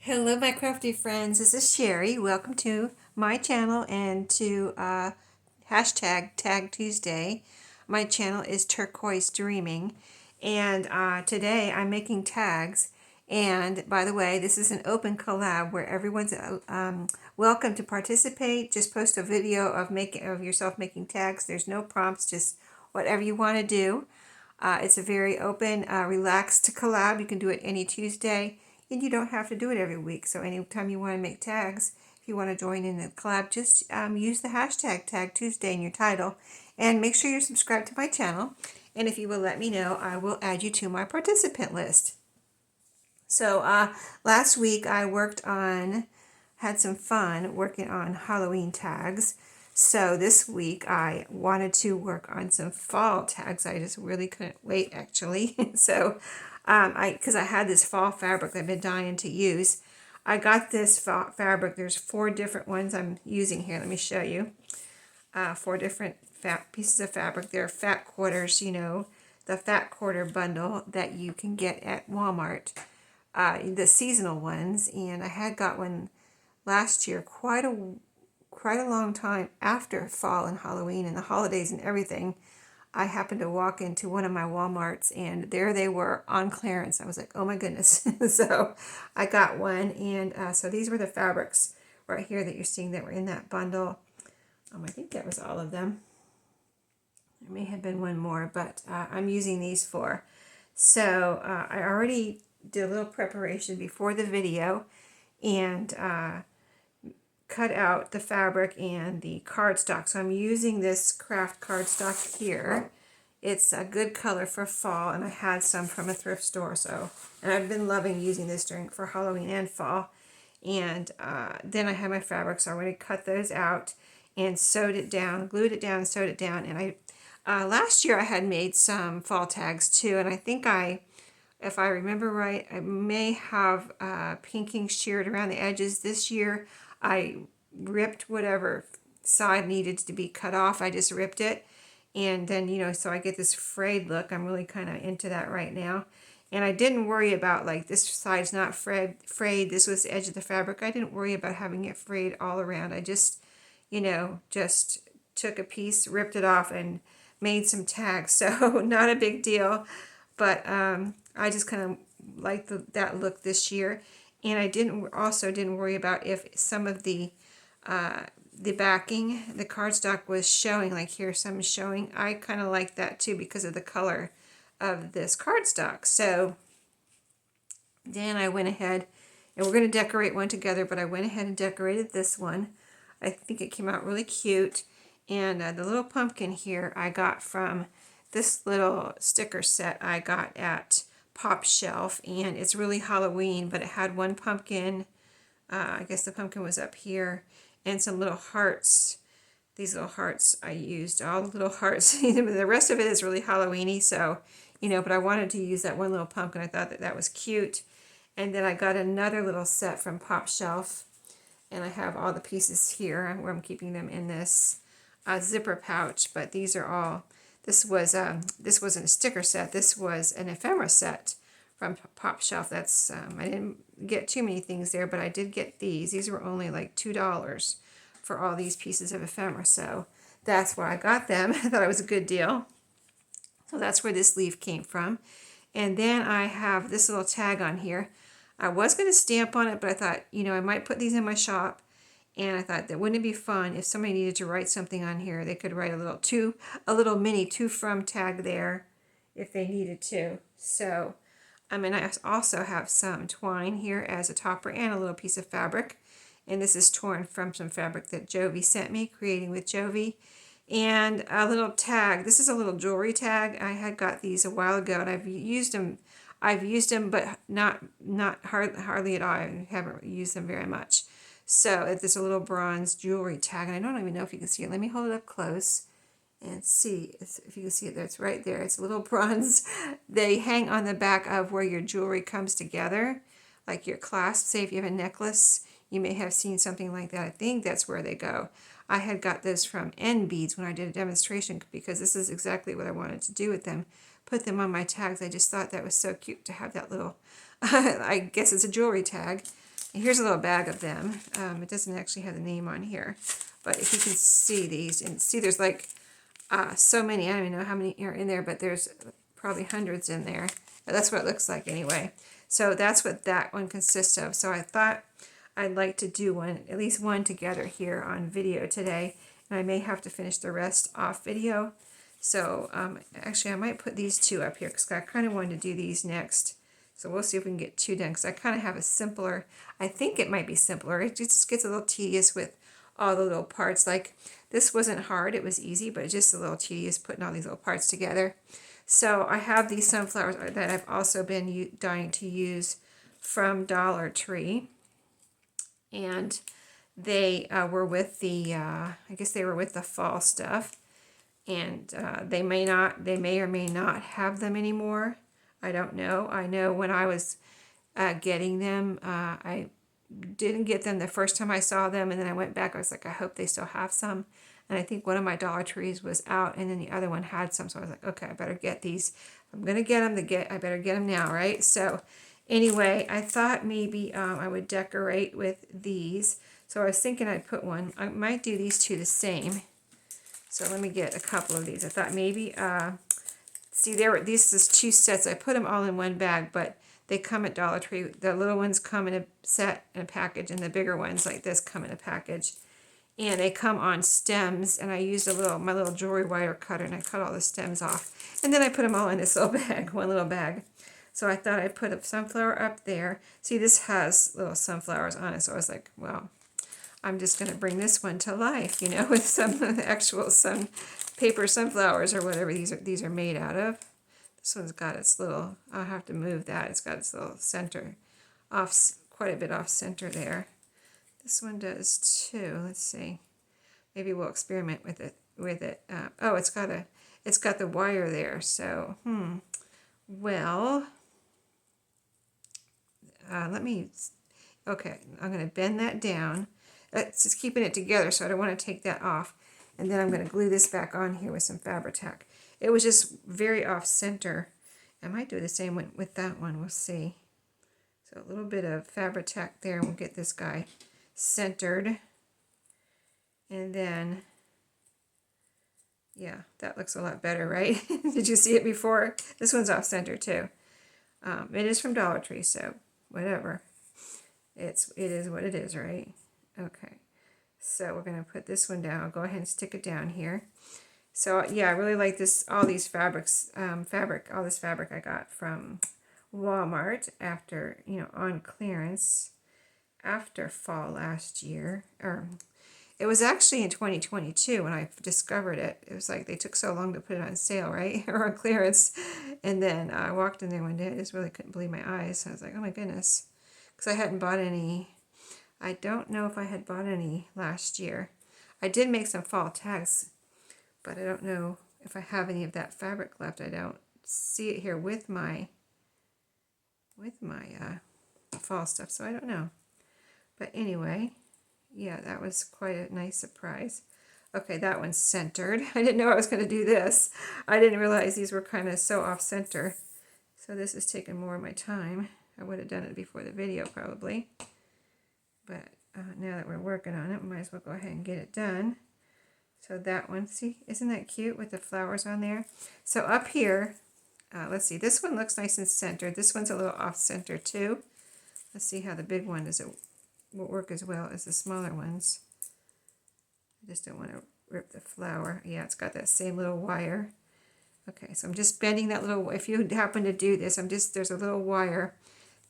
Hello, my crafty friends. This is Sherry. Welcome to my channel and to hashtag Tag Tuesday. My channel is Turquoise Dreaming, and today I'm making tags. And by the way, this is an open collab where everyone's welcome to participate. Just post a video of yourself making tags. There's no prompts, just whatever you want to do. It's a very open, relaxed collab. You can do it any Tuesday, and you don't have to do it every week. So anytime you want to make tags, if you want to join in the collab, just use the hashtag Tag Tuesday in your title, and make sure you're subscribed to my channel. And if you will let me know, I will add you to my participant list. So last week I had some fun working on Halloween tags. So this week I wanted to work on some fall tags. I just really couldn't wait, actually. So because I had this fall fabric that I've been dying to use. I got this fall fabric. There's 4 different ones I'm using here. Let me show you. 4 different pieces of fabric. They're fat quarters, the fat quarter bundle that you can get at Walmart. The seasonal ones, and I had got one last year, quite a long time after fall and Halloween and the holidays and everything. I happened to walk into one of my Walmarts, and there they were on clearance. I was like, oh my goodness. So I got one, and so these were the fabrics right here that you're seeing that were in that bundle. I think that was all of them. There may have been one more, but I'm using these 4. So I already did a little preparation before the video, and cut out the fabric and the cardstock. So I'm using this craft cardstock here. It's a good color for fall, and I had some from a thrift store. And I've been loving using this for Halloween and fall. And then I had my fabric, so I went and cut those out and sewed it down, glued it down, and sewed it down. And last year I had made some fall tags too, and I think if I remember right, I may have pinking sheared around the edges. This year, I ripped whatever side needed to be cut off. I just ripped it. And then, so I get this frayed look. I'm really kind of into that right now. And I didn't worry about, like, this side's not frayed. This was the edge of the fabric. I didn't worry about having it frayed all around. I just, just took a piece, ripped it off, and made some tags. So not a big deal. But I just kind of like that look this year, and I didn't worry about if some of the backing, the cardstock was showing. Like here, some is showing. I kind of like that too because of the color of this cardstock. So then I went ahead, and we're going to decorate one together. But I went ahead and decorated this one. I think it came out really cute, and the little pumpkin here I got from this little sticker set I got at Pop Shelf, and it's really Halloween, but it had one pumpkin. I guess the pumpkin was up here, and some little hearts. These little hearts I used, all the little hearts. The rest of it is really Halloweeny, so, but I wanted to use that one little pumpkin. I thought that was cute. And then I got another little set from Pop Shelf, and I have all the pieces here where I'm keeping them in this zipper pouch, but these are all. This wasn't a sticker set. This was an ephemera set from Pop Shelf. That's I didn't get too many things there, but I did get these. These were only like $2 for all these pieces of ephemera, so that's why I got them. I thought it was a good deal. So that's where this leaf came from. And then I have this little tag on here. I was going to stamp on it, but I thought, I might put these in my shop. And I thought that wouldn't it be fun if somebody needed to write something on here, they could write a little mini to from tag there if they needed to. So, I also have some twine here as a topper and a little piece of fabric. And this is torn from some fabric that Jovi sent me, Creating with Jovi. And a little tag. This is a little jewelry tag. I had got these a while ago, and I've used them, but not hardly at all. I haven't used them very much. So it's a little bronze jewelry tag, and I don't even know if you can see it. Let me hold it up close and see if you can see it there. It's right there. It's a little bronze. They hang on the back of where your jewelry comes together, like your clasp. Say if you have a necklace, you may have seen something like that. I think that's where they go. I had got those from N Beads when I did a demonstration because this is exactly what I wanted to do with them. Put them on my tags. I just thought that was so cute to have that little, I guess it's a jewelry tag. Here's a little bag of them. It doesn't actually have the name on here, but if you can see these, and see there's like so many, I don't even know how many are in there, but there's probably hundreds in there. But that's what it looks like anyway. So that's what that one consists of. So I thought I'd like to do one, at least one together here on video today. And I may have to finish the rest off video. So actually I might put these two up here because I kind of wanted to do these next. So we'll see if we can get two done because I kind of have a simpler, I think it might be simpler. It just gets a little tedious with all the little parts. Like this wasn't hard, it was easy, but just a little tedious putting all these little parts together. So I have these sunflowers that I've also been dying to use from Dollar Tree. And they were with the, I guess they were with the fall stuff. And they may or may not have them anymore. I don't know. I know when I was getting them, I didn't get them the first time I saw them, and then I went back. I was like, I hope they still have some. And I think one of my Dollar Trees was out, and then the other one had some. So I was like, okay, I better get these. I'm gonna get them. I better get them now, right? So anyway, I thought maybe I would decorate with these. So I was thinking I'd put one. I might do these two the same. So let me get a couple of these. I thought maybe, see these is two sets. I put them all in one bag, but they come at Dollar Tree. The little ones come in a set, in a package, and the bigger ones like this come in a package. And they come on stems, and I used my little jewelry wire cutter, and I cut all the stems off. And then I put them all in this little bag, one little bag. So I thought I'd put a sunflower up there. See, this has little sunflowers on it, so I was like, well, I'm just going to bring this one to life, with some actual paper sunflowers or whatever these are made out of. This one's got its little, I'll have to move that. It's got its little center off, quite a bit off center there. This one does too. Let's see. Maybe we'll experiment with it. Oh, it's got the wire there. So, well, okay, I'm going to bend that down. It's just keeping it together, so I don't want to take that off. And then I'm going to glue this back on here with some Fabri-Tac. It was just very off center. I might do the same with that one. We'll see. So a little bit of Fabri-Tac there, and we'll get this guy centered. And then, yeah, that looks a lot better, right? Did you see it before? This one's off center too. It is from Dollar Tree, so whatever. It is what it is, right? Okay, so we're going to put this one down. I'll go ahead and stick it down here. So yeah, I really like this, all this fabric I got from Walmart after, on clearance after fall last year. Or it was actually in 2022 when I discovered it. It was like they took so long to put it on sale, right? Or on clearance. And then I walked in there one day, I just really couldn't believe my eyes. I was like, oh my goodness. Because I hadn't bought any. I don't know if I had bought any last year. I did make some fall tags, but I don't know if I have any of that fabric left. I don't see it here with my fall stuff, so I don't know. But anyway, yeah, that was quite a nice surprise. Okay, that one's centered. I didn't know I was going to do this. I didn't realize these were kind of so off center. So this is taking more of my time. I would have done it before the video probably. But now that we're working on it, we might as well go ahead and get it done. So that one, see, isn't that cute with the flowers on there? So up here, let's see, this one looks nice and centered. This one's a little off center too. Let's see how the big one will work as well as the smaller ones. I just don't want to rip the flower. Yeah, it's got that same little wire. Okay, so I'm just bending that little, if you happen to do this, there's a little wire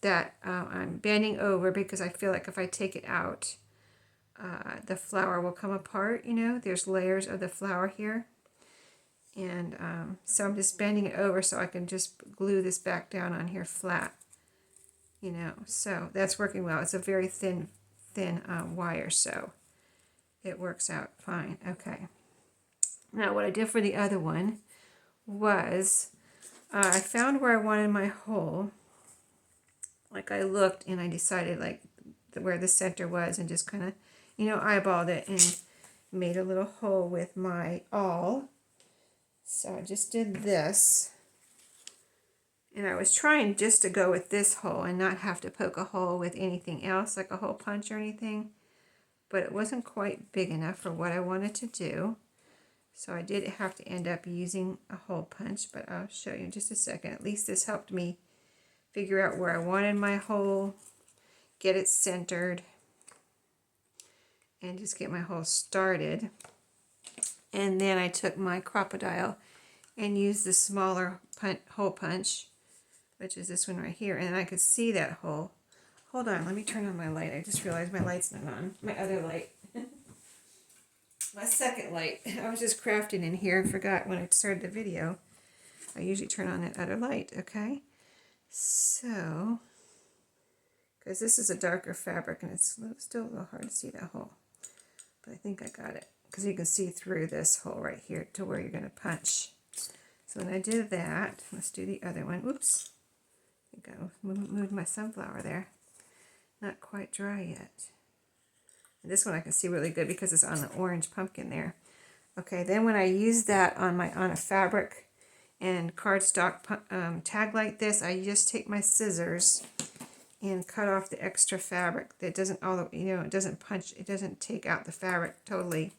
that I'm bending over because I feel like if I take it out, the flower will come apart, There's layers of the flower here. And so I'm just bending it over so I can just glue this back down on here flat, So that's working well. It's a very thin wire, so it works out fine. Okay. Now what I did for the other one was I found where I wanted my hole. Like I looked and I decided like where the center was and just kind of, eyeballed it and made a little hole with my awl. So I just did this. And I was trying just to go with this hole and not have to poke a hole with anything else, like a hole punch or anything. But it wasn't quite big enough for what I wanted to do. So I did have to end up using a hole punch, but I'll show you in just a second. At least this helped me figure out where I wanted my hole, get it centered, and just get my hole started. And then I took my crocodile and used the smaller hole punch, which is this one right here, and I could see that hole. Hold on, let me turn on my light. I just realized my light's not on. My other light. My second light. I was just crafting in here and forgot when I started the video. I usually turn on that other light, okay? So, because this is a darker fabric and it's still a little hard to see that hole. But I think I got it. Because you can see through this hole right here to where you're going to punch. So when I did that, let's do the other one. Oops. I think I moved my sunflower there. Not quite dry yet. And this one I can see really good because it's on the orange pumpkin there. Okay, then when I use that on a fabric and cardstock tag like this, I just take my scissors and cut off the extra fabric. That doesn't it doesn't punch, it doesn't take out the fabric totally.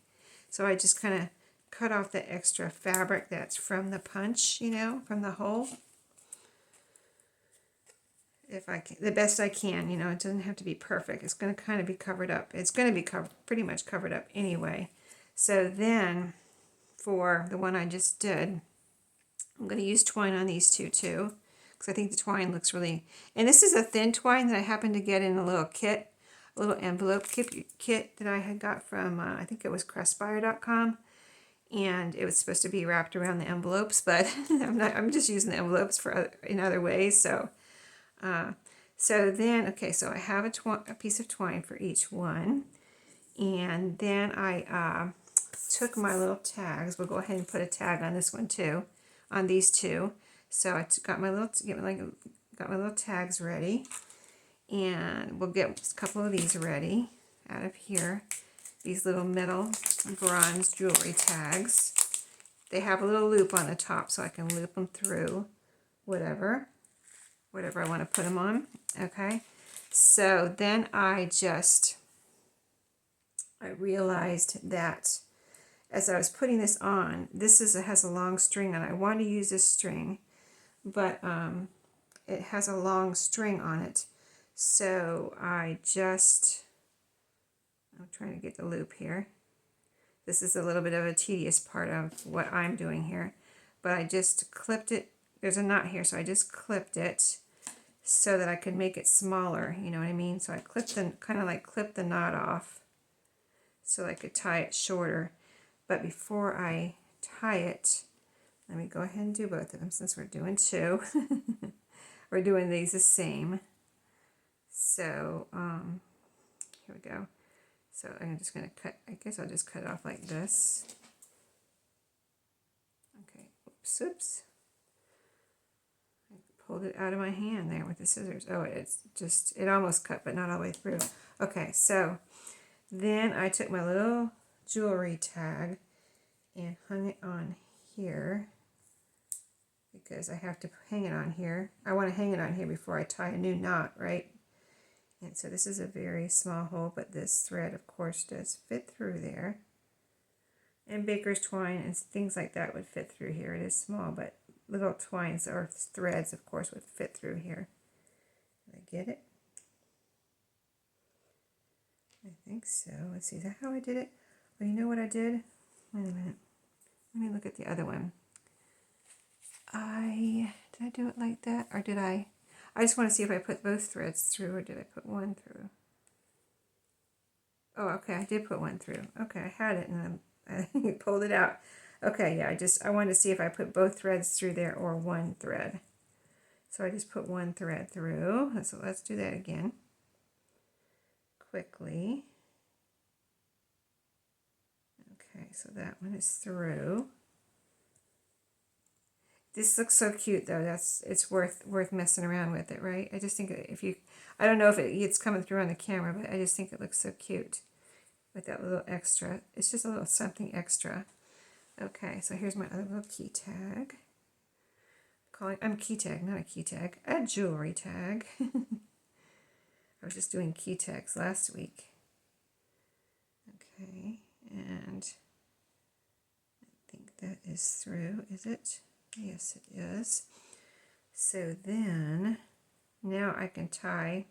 So I just kind of cut off the extra fabric that's from the punch, from the hole. If I can, the best I can, it doesn't have to be perfect. It's going to kind of be covered up. It's going to be pretty much covered up anyway. So then, for the one I just did, I'm going to use twine on these two too, because I think the twine looks really, and this is a thin twine that I happened to get in a little kit, a little envelope kit that I had got from, I think it was crestbuyer.com. And it was supposed to be wrapped around the envelopes, but I'm just using the envelopes in other ways, so. So then, okay, so I have a piece of twine for each one. And then I took my little tags. We'll go ahead and put a tag on this one too, on these two. So I got my little tags ready. And we'll get a couple of these ready out of here. These little metal bronze jewelry tags. They have a little loop on the top so I can loop them through whatever I want to put them on, okay? So then I realized that as I was putting this on, has a long string and I want to use this string, but it has a long string on it. So I'm trying to get the loop here. This is a little bit of a tedious part of what I'm doing here, but I just clipped it. There's a knot here, so I just clipped it so that I could make it smaller, you know what I mean? So I clipped the knot off so I could tie it shorter. But before I tie it, let me go ahead and do both of them since we're doing two. We're doing these the same. So here we go. So I'm just going to cut, I guess I'll just cut it off like this. Okay, oops. Pulled it out of my hand there with the scissors. Oh, it almost cut, but not all the way through. Okay, so then I took my little jewelry tag and hung it on here because I have to hang it on here. I want to hang it on here before I tie a new knot, right? And so this is a very small hole, but this thread, of course, does fit through there. And baker's twine and things like that would fit through here. It is small, but little twines or threads, of course, would fit through here. Did I get it? I think so. Let's see. Is that how I did it? Oh, you know what I did? Wait a minute. Let me look at the other one. Did I do it like that? Or did I just want to see if I put both threads through, or did I put one through? Oh, okay. I did put one through. Okay, I had it and I pulled it out. Okay, yeah, I wanted to see if I put both threads through there or one thread. So I just put one thread through. So let's do that again quickly. Okay, so that one is through. This looks so cute though. It's worth messing around with it, right? I just think I don't know if it's coming through on the camera, but I just think it looks so cute with that little extra. It's just a little something extra. Okay, so here's my other little key tag. calling? Key tag, not a key tag, a jewelry tag. I was just doing key tags last week. Okay, and I think that is through, is it? Yes, it is. So then, now I can tie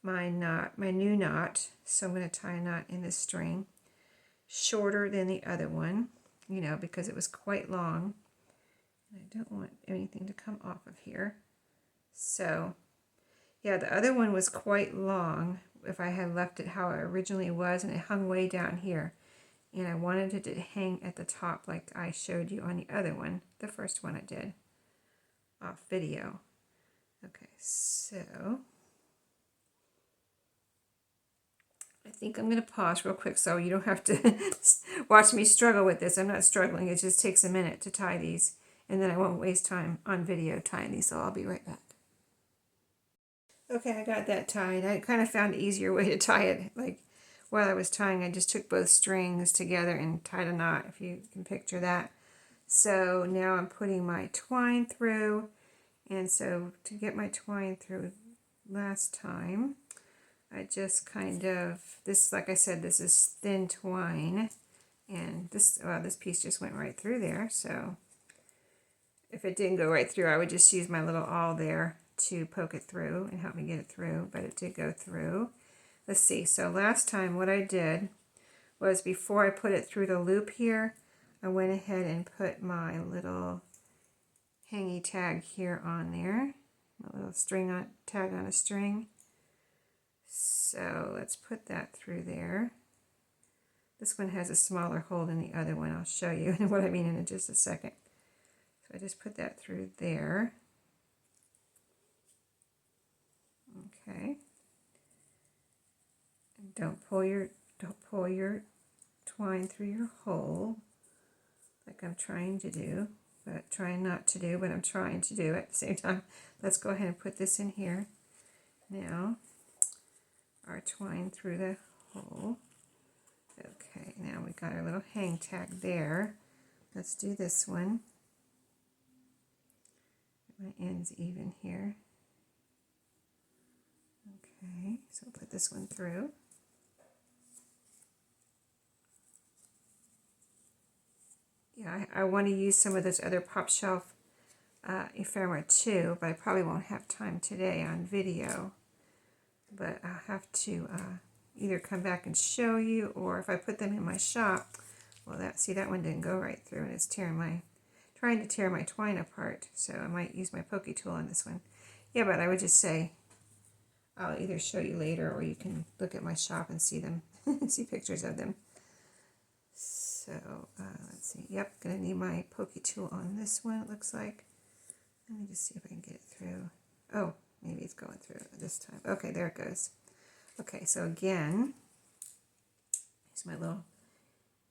my knot, my new knot. So I'm going to tie a knot in this string, shorter than the other one, you know, because it was quite long. I don't want anything to come off of here. So, yeah, the other one was quite long if I had left it how it originally was, and it hung way down here. And I wanted it to hang at the top like I showed you on the other one, the first one I did off video. Okay, so I think I'm going to pause real quick so you don't have to watch me struggle with this. I'm not struggling. It just takes a minute to tie these, and then I won't waste time on video tying these, so I'll be right back. Okay, I got that tied. I kind of found an easier way to tie it. Like while I was tying, I just took both strings together and tied a knot, if you can picture that. So now I'm putting my twine through, and so to get my twine through last time, I just kind of, this, like I said, this is thin twine, and this, well, this piece just went right through there, so if it didn't go right through, I would just use my little awl there to poke it through and help me get it through, but it did go through. Let's see, so last time what I did was before I put it through the loop here, I went ahead and put my little hangy tag here on there, my little string on, tag on a string. So let's put that through there. This one has a smaller hole than the other one. I'll show you what I mean in just a second. So I just put that through there. Okay. And don't pull your twine through your hole like I'm trying to do, but trying not to do, but I'm trying to do at the same time. Let's go ahead and put this in here. Now, our twine through the hole. Okay, now we got our little hang tag there. Let's do this one. My end's even here. Okay, so I'll put this one through. Yeah, I want to use some of those other pop shelf ephemera too, but I probably won't have time today on video. But I'll have to either come back and show you, or if I put them in my shop, well, that one didn't go right through, and it's trying to tear my twine apart. So I might use my pokey tool on this one. Yeah, but I would just say I'll either show you later, or you can look at my shop and see them, see pictures of them. So let's see. Yep, gonna need my pokey tool on this one. It looks like. Let me just see if I can get it through. Oh, maybe it's going through this time. Okay, there it goes. Okay, so again, here's my little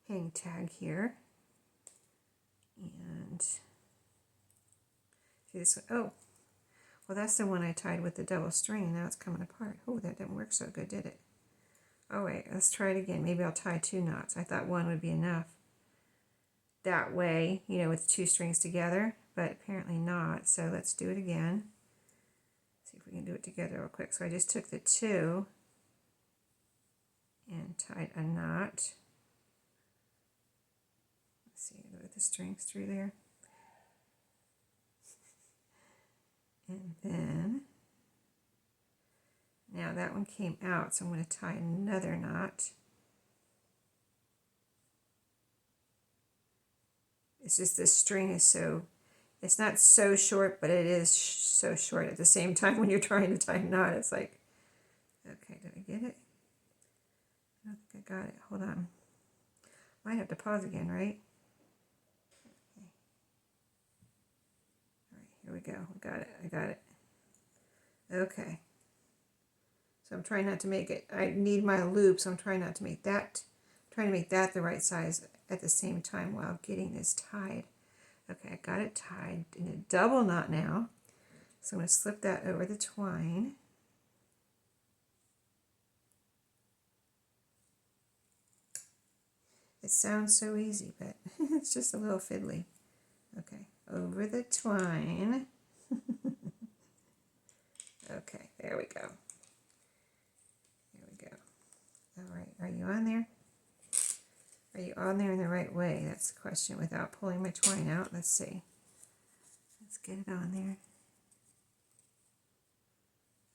hang tag here. And see this one. Oh, well, that's the one I tied with the double string. Now it's coming apart. Oh, that didn't work so good, did it? Oh, wait, let's try it again. Maybe I'll tie two knots. I thought one would be enough. That way, you know, with two strings together, but apparently not. So let's do it again. See if we can do it together real quick. So I just took the two and tied a knot. Let's see, with the strings through there. And then, now that one came out, so I'm going to tie another knot. It's just this string is so, it's not so short, but it is so short at the same time when you're trying to tie a knot. It's like, okay, did I get it? I don't think I got it. Hold on. Might have to pause again, right? Okay. All right, here we go. I got it. I got it. Okay. So I'm trying not to make it, I need my loop, so I'm trying not to make that, trying to make that the right size at the same time while getting this tied. Okay, I got it tied in a double knot now. So I'm going to slip that over the twine. It sounds so easy, but it's just a little fiddly. Okay, over the twine. Okay, there we go. There we go. All right, are you on there? Are you on there in the right way? That's the question without pulling my twine out. Let's see. Let's get it on there.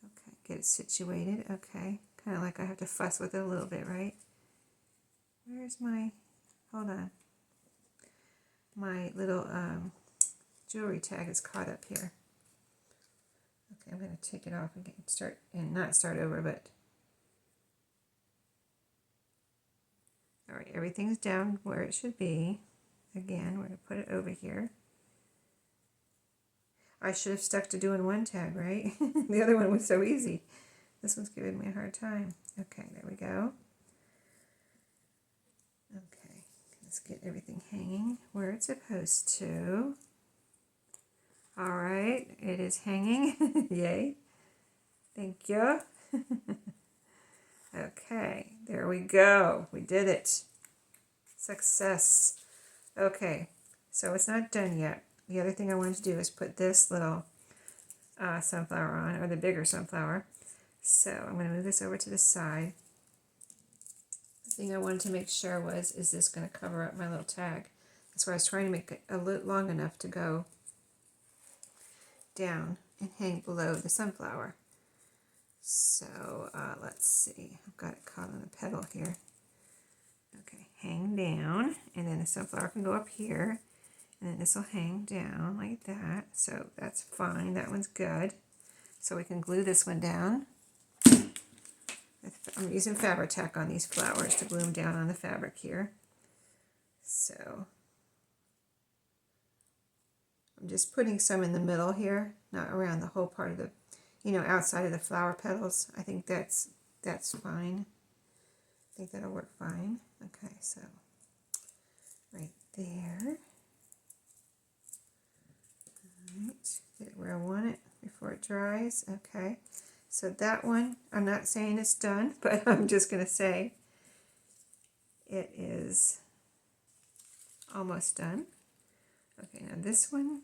Okay, get it situated. Okay, kind of like I have to fuss with it a little bit, right? Where's my, hold on. My little jewelry tag is caught up here. Okay, I'm going to take it off and start, and not start over, but all right, everything's down where it should be. Again, we're going to put it over here. I should have stuck to doing one tag, right? The other one was so easy. This one's giving me a hard time. Okay, there we go. Okay, let's get everything hanging where it's supposed to. All right, it is hanging. Yay. Thank you. Okay, there we go. We did it. Success. Okay, so it's not done yet. The other thing I wanted to do is put this little sunflower on, or the bigger sunflower. So I'm going to move this over to the side. The thing I wanted to make sure was, is this going to cover up my little tag? That's why I was trying to make it a little long enough to go down and hang below the sunflower. So let's see, I've got it caught on a petal here. Okay, hang down, and then the sunflower can go up here, and then this will hang down like that. So that's fine, that one's good. So we can glue this one down. I'm using fabric tack on these flowers to glue them down on the fabric here. So I'm just putting some in the middle here, not around the whole part of the, outside of the flower petals. I think that's fine. I think that'll work fine. Okay, so right there. All right, get it where I want it before it dries. Okay, so that one, I'm not saying it's done, but I'm just going to say it is almost done. Okay, now this one,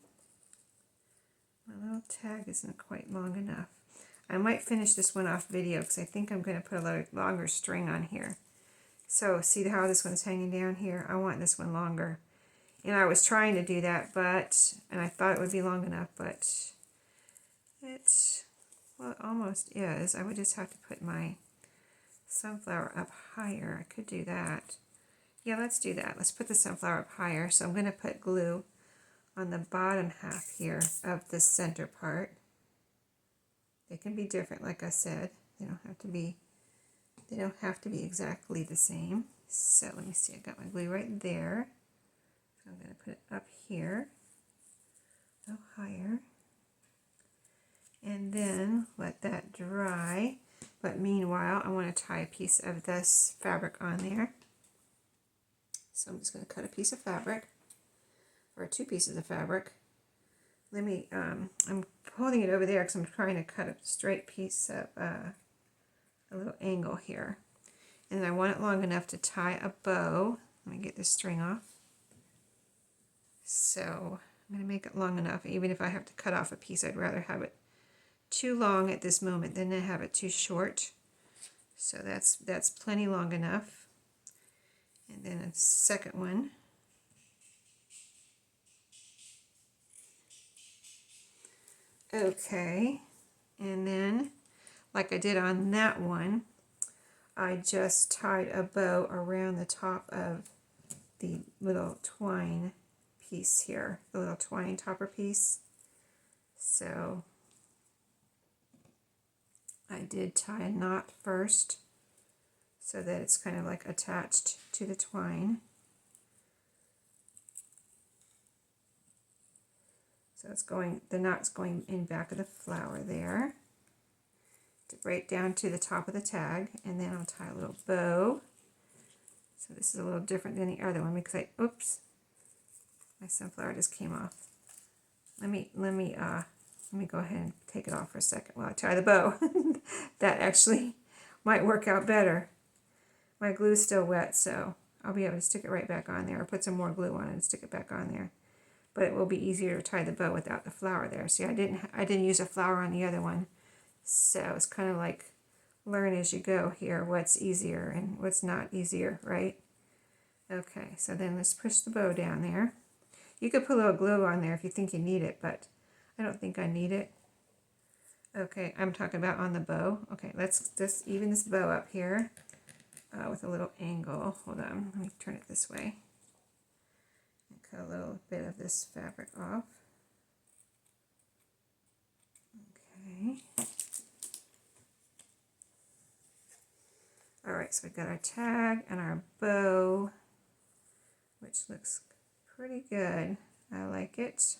my little tag isn't quite long enough. I might finish this one off video because I think I'm going to put a little longer string on here. So see how this one's hanging down here? I want this one longer. And I was trying to do that, and I thought it would be long enough, but well, it almost is. I would just have to put my sunflower up higher. I could do that. Yeah, let's do that. Let's put the sunflower up higher. So I'm going to put glue on the bottom half here of the center part. They can be different, like I said. They don't have to be exactly the same. So let me see, I got my glue right there. So I'm going to put it up here, go higher, and then let that dry. But meanwhile, I want to tie a piece of this fabric on there. So I'm just going to cut a piece of fabric, or 2 pieces of fabric. Let me, I'm holding it over there because I'm trying to cut a straight piece of a little angle here. And I want it long enough to tie a bow. Let me get this string off. So I'm going to make it long enough. Even if I have to cut off a piece, I'd rather have it too long at this moment than to have it too short. So that's plenty long enough. And then a second one. Okay, and then like I did on that one, I just tied a bow around the top of the little twine piece here, the little twine topper piece. So I did tie a knot first so that it's kind of like attached to the twine. So it's going, the knot's going in back of the flower there, right down to the top of the tag, and then I'll tie a little bow. So this is a little different than the other one because oops, my sunflower just came off. Let me go ahead and take it off for a second while I tie the bow. That actually might work out better. My glue's still wet, so I'll be able to stick it right back on there, or put some more glue on it and stick it back on there. but it will be easier to tie the bow without the flower there. See, I didn't use a flower on the other one, so it's kind of like learn as you go here what's easier and what's not easier, right? Okay, so then let's push the bow down there. You could put a little glue on there if you think you need it, but I don't think I need it. Okay, I'm talking about on the bow. Okay, let's just even this bow up here with a little angle. Hold on, let me turn it this way. And cut a little bit of this fabric off. Okay. All right, so we've got our tag and our bow, which looks pretty good. I like it.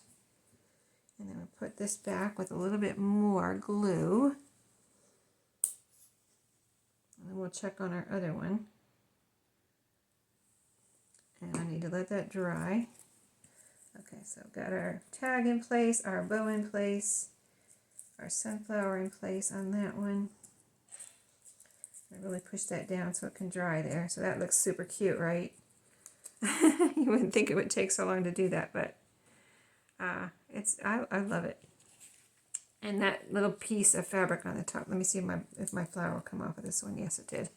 And then we'll put this back with a little bit more glue. And then we'll check on our other one. And I need to let that dry. Okay, so I've got our tag in place, our bow in place, our sunflower in place on that one. I really push that down so it can dry there. So that looks super cute, right? You wouldn't think it would take so long to do that, but I love it. And that little piece of fabric on the top. Let me see if my flower will come off of this one. Yes, it did.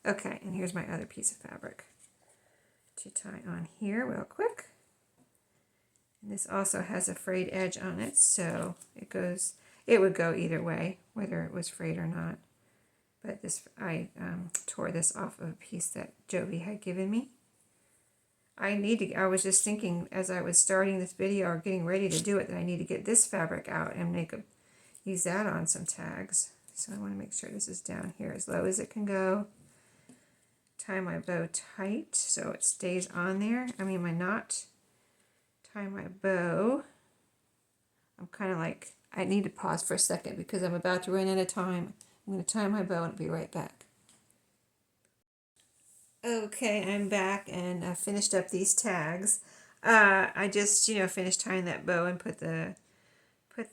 Okay, and here's my other piece of fabric to tie on here real quick. And this also has a frayed edge on it, so it would go either way, whether it was frayed or not. But this, I tore this off of a piece that Jovi had given me. I was just thinking as I was starting this video or getting ready to do it that I need to get this fabric out and use that on some tags. So I want to make sure this is down here as low as it can go. Tie my bow tight so it stays on there. I mean my knot. Tie my bow. I'm kind of like, I need to pause for a second because I'm about to run out of time. I'm going to tie my bow and I'll be right back. Okay, I'm back and I finished up these tags. I just, finished tying that bow and put the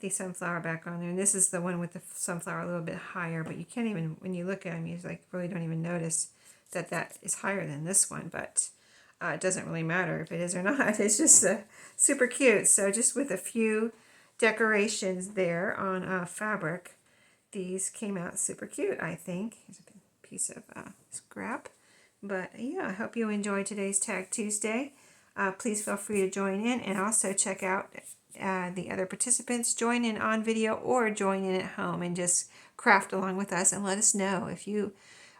sunflower back on there. And this is the one with the sunflower a little bit higher, but you can't even, when you look at them, you really don't even notice that is higher than this one. But it doesn't really matter if it is or not. It's just super cute. So just with a few decorations there on fabric, these came out super cute, I think. Here's a piece of scrap. But yeah, I hope you enjoyed today's Tag Tuesday. Please feel free to join in and also check out the other participants. Join in on video or join in at home and just craft along with us and let us know if you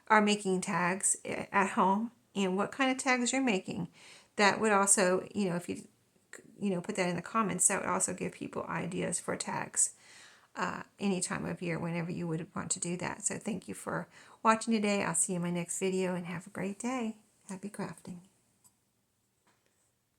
are making tags at home and what kind of tags you're making. That would also, if you put that in the comments, that would also give people ideas for tags any time of year, whenever you would want to do that. So thank you for watching today. I'll see you in my next video and have a great day. Happy crafting.